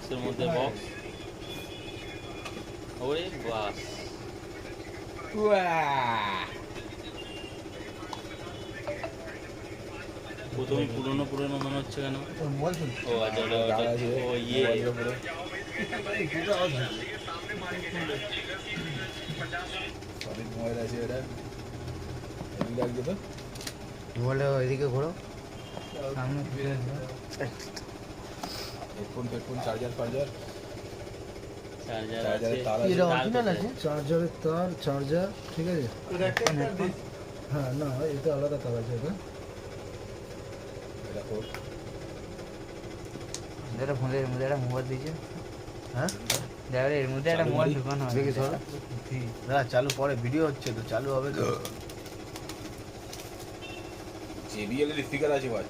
বক্সের মধ্যে বক্স। ওরে বাস, প্রথম পুরনো পুরনো মনে হচ্ছে কেন? ও আচ্ছা, ও ইয়ে মোবাইল আছে এটা, লাগছে তো মোবাইলটা এদিকে ঘোরো, সামনে হেডফোন ফেডফোন চার্জার ফার্জার, চার্জার চার্জারের আছে। তার এটা আছে, অরিজিনাল আছে, চার্জারের তার, চার্জার, ঠিক আছে। হ্যাঁ না, এটা আলাদা তার আছে। এটা দেখো এটা ফোনের মধ্যে একটা মোবাইল দিয়েছে। হ্যাঁ দেখো এর মধ্যে একটা মোবাইল ঢুকানো হয়। দেখি সরো না, চালু পরে ভিডিও হচ্ছে তো, চালু হবে তো। JBL এর স্পিকার আছে ভাই।